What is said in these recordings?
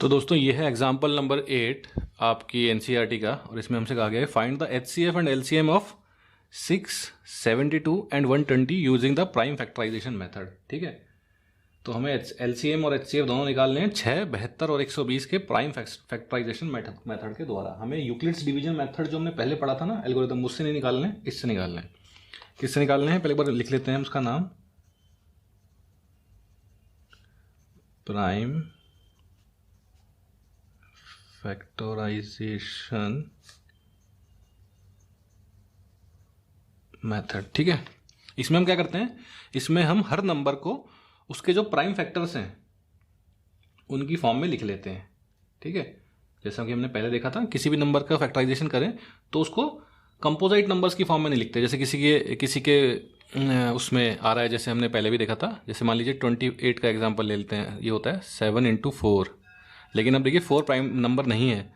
तो दोस्तों ये है एग्जाम्पल नंबर 8 आपकी एनसीईआरटी का, और इसमें हमसे कहा गया है find the HCF and LCM of 6, 72 and 120 using the prime factorisation method. ठीक है, तो हमें एलसीएम और एचसीएफ दोनों निकालने हैं 6, 72 और 120 के प्राइम फैक्टराइजेशन मेथड के द्वारा। हमें यूक्लिड्स डिवीजन मेथड जो हमने पहले पढ़ा था ना एल्गोरिथम, उससे नहीं निकालने, इससे निकालने हैं। किससे निकालने हैं पहले एक बार लिख लेते हैं उसका नाम, प्राइम फैक्टराइजेशन मेथड। ठीक है, इसमें हम क्या करते हैं, इसमें हम हर नंबर को उसके जो प्राइम फैक्टर्स हैं उनकी फॉर्म में लिख लेते हैं। ठीक है, जैसा कि हमने पहले देखा था, किसी भी नंबर का फैक्टराइजेशन करें तो उसको कंपोजिट नंबर्स की फॉर्म में नहीं लिखते। जैसे किसी के उसमें आ रहा है, जैसे हमने पहले भी देखा था, जैसे मान लीजिए 28 का एग्जांपल ले लेते हैं। ये होता है 7 × 4, लेकिन अब देखिए 4 प्राइम नंबर नहीं है,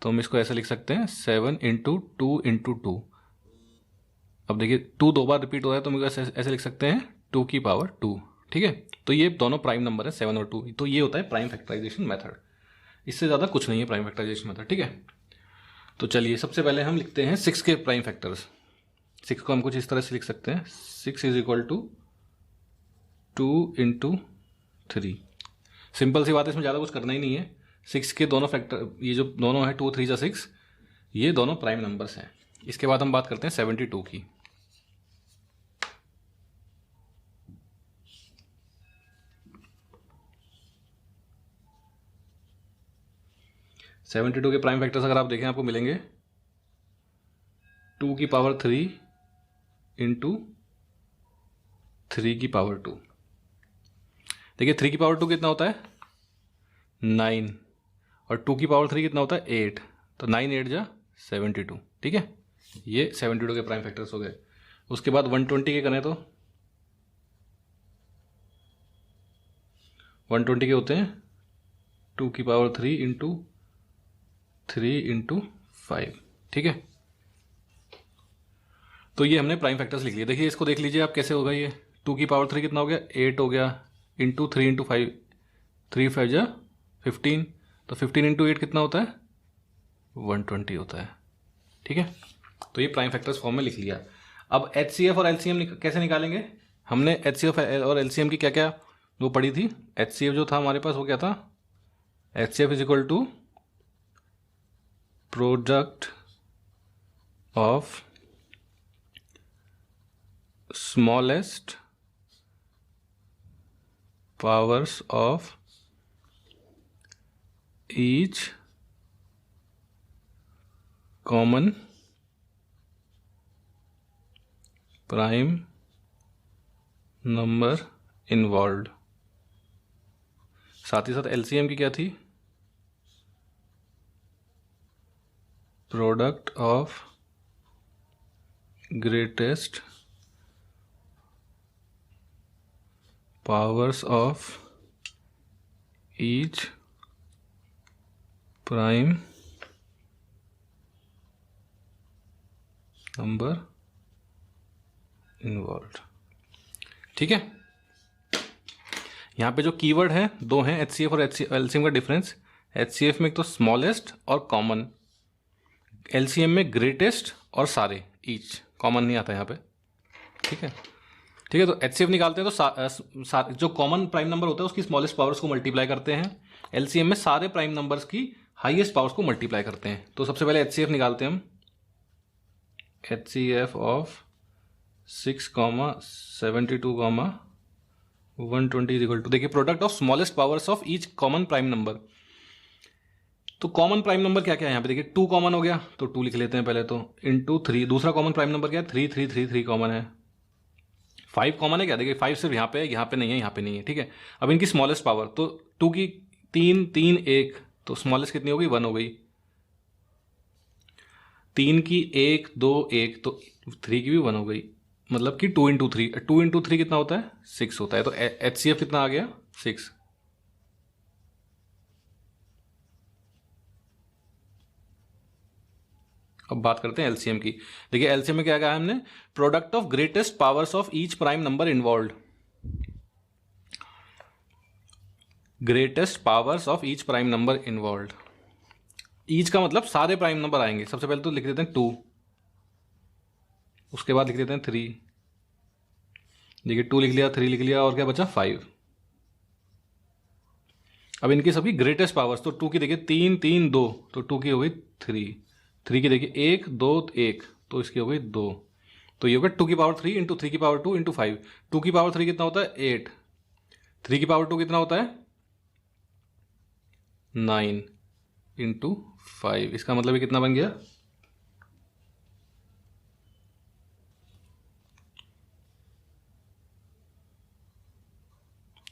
तो हम इसको ऐसे लिख सकते हैं 7 × 2 × 2। अब देखिए 2 दो बार रिपीट हो रहा है, तो हम ऐसे लिख सकते हैं 2 की पावर 2। ठीक है, तो ये दोनों प्राइम नंबर है 7 और 2, तो ये होता है प्राइम फैक्टराइजेशन मेथड। इससे ज़्यादा कुछ नहीं है प्राइम फैक्टराइजेशन मेथड। ठीक है, तो चलिए सबसे पहले हम लिखते हैं 6 के प्राइम फैक्टर्स। 6 को हम कुछ इस तरह से लिख सकते हैं, 6 = 2 × 3। सिंपल सी बात है, इसमें ज़्यादा कुछ करना ही नहीं है। 6 के दोनों फैक्टर, ये जो दोनों है 2 3 6, ये दोनों प्राइम नंबर्स हैं। इसके बाद हम बात करते हैं 72 की। सेवेंटी टू के प्राइम फैक्टर्स अगर आप देखें आपको मिलेंगे 2 की पावर 3 × 3 की पावर 2। देखिए 3 की पावर 2 कितना होता है 9, और 2 की पावर 3 कितना होता है 8, तो 9 8 जा 72। ठीक है, ये 72 के प्राइम फैक्टर्स हो गए। उसके बाद 120 के करें तो 120 के होते हैं 2 की पावर 3 × 3 × 5। ठीक है, तो ये हमने प्राइम फैक्टर्स लिख लिए। देखिए इसको देख लीजिए आप कैसे होगा। ये 2 की पावर 3 कितना हो गया 8 हो गया, इंटू 3 × 5, 3 5 जा 15, तो 15 × 8 कितना होता है 120 होता है। ठीक है, तो ये प्राइम फैक्टर्स फॉर्म में लिख लिया। अब एचसीएफ और एलसीएम कैसे निकालेंगे। हमने एचसीएफ और एलसीएम की क्या क्या वो पढ़ी थी। एचसीएफ जो था हमारे पास वो क्या था, HCF = product of smallest powers of each common prime number involved. साथ ही साथ एलसीएम की क्या थी, product of greatest powers of each prime number involved. ठीक है, यहाँ पे जो कीवर्ड है दो हैं, एचसीएफ और एलसीएम का डिफरेंस। एचसीएफ में एक तो स्मॉलेस्ट और कॉमन, एलसीएम में ग्रेटेस्ट और सारे, ईच कॉमन नहीं आता यहाँ पे। ठीक है, ठीक है, तो एचसीएफ निकालते हैं तो जो कॉमन प्राइम नंबर होता है उसकी स्मॉलेस्ट पावर्स को मल्टीप्लाई करते हैं। एलसीएम में सारे प्राइम नंबर्स की हाईएस्ट पावर्स को मल्टीप्लाई करते हैं। तो सबसे पहले एचसीएफ निकालते हैं हम, एचसीएफ ऑफ 6, 72, 120 देखिए product of smallest powers of each common prime number. तो कॉमन प्राइम नंबर क्या क्या है यहाँ पे, देखिए 2 कॉमन हो गया तो 2 लिख लेते हैं पहले तो, इंटू 3। दूसरा कॉमन प्राइम नंबर क्या है 3 3 3 3 कॉमन है। 5 कॉमन है क्या, देखिए 5 सिर्फ यहाँ पे नहीं है, यहाँ पे नहीं है। ठीक है, अब इनकी स्मॉलेस्ट पावर तो 2 की 3 3 1, तो स्मॉलेस्ट कितनी हो गई 1 हो गई। 3 की 1 2 1, तो 3 की भी 1 हो गई, मतलब कि 2 × 3, 2 × 3 कितना होता है 6 होता है। तो एचसीएफ कितना आ गया 6। अब बात करते हैं एलसीएम की। देखिए एलसीएम में क्या कहा है हमने, product of greatest powers of each prime number involved. Greatest powers of each prime number involve. Each का मतलब सारे प्राइम नंबर आएंगे। सबसे पहले तो लिख देते हैं 2, उसके बाद लिख देते हैं 3। देखिए 2 लिख लिया, 3 लिख लिया, और क्या बचा 5। अब इनकी सभी ग्रेटेस्ट पावर्स, तो 2 की देखिए 3 3 2, तो 2 की हो गई 3। 3 की देखिए 1 2 1, तो इसकी हो गई 2। तो ये होगा 2 की पावर 3 इंटू 3 की पावर 2 इंटू 5। 2 की पावर 3 कितना होता है 8, 3 की पावर 2 कितना होता है 9 इंटू 5। इसका मतलब ये कितना बन गया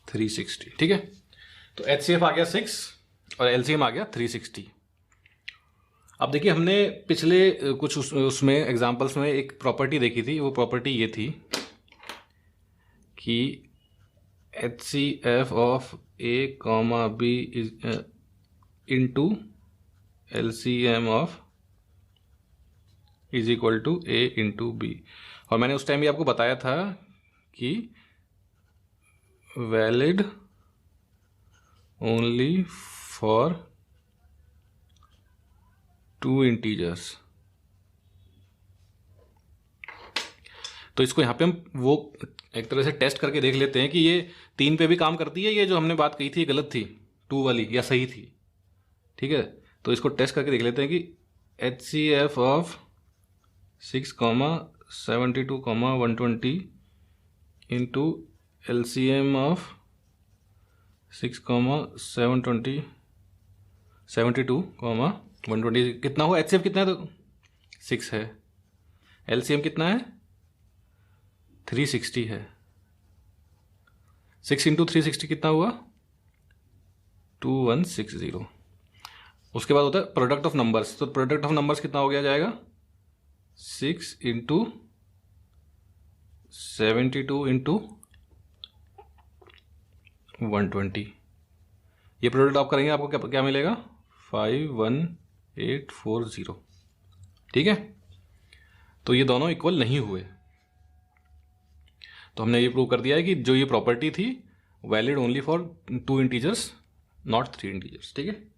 360। ठीक है, तो HCF आ गया 6 और LCM आ गया 360। अब देखिए हमने पिछले कुछ उसमें एग्जांपल्स में एक प्रॉपर्टी देखी थी। वो प्रॉपर्टी ये थी कि HCF of A, B into LCM of is equal to A into B। और मैंने उस टाइम भी आपको बताया था कि वैलिड ओनली फॉर 2 इंटीजर्स। तो इसको यहाँ पे हम वो एक तरह से टेस्ट करके देख लेते हैं कि ये 3 पे भी काम करती है, ये जो हमने बात कही थी ये गलत थी 2 वाली, या सही थी। ठीक है, तो इसको टेस्ट करके देख लेते हैं कि HCF of 6, 72, 120 into LCM of 6, 720, 72, 120 कितना हुआ। HCF कितना है तो 6 है, LCM कितना है 360 है। 6 इंटू 360 कितना हुआ 2160। उसके बाद होता है प्रोडक्ट ऑफ नंबर्स। तो प्रोडक्ट ऑफ नंबर्स कितना हो गया जाएगा 6 इंटू 72 इंटू 120। ये प्रोडक्ट आप करेंगे आपको क्या क्या मिलेगा 51840। ठीक है, तो ये दोनों इक्वल नहीं हुए। तो हमने ये प्रूव कर दिया है कि जो ये प्रॉपर्टी थी valid only for 2 integers not 3 integers. ठीक है।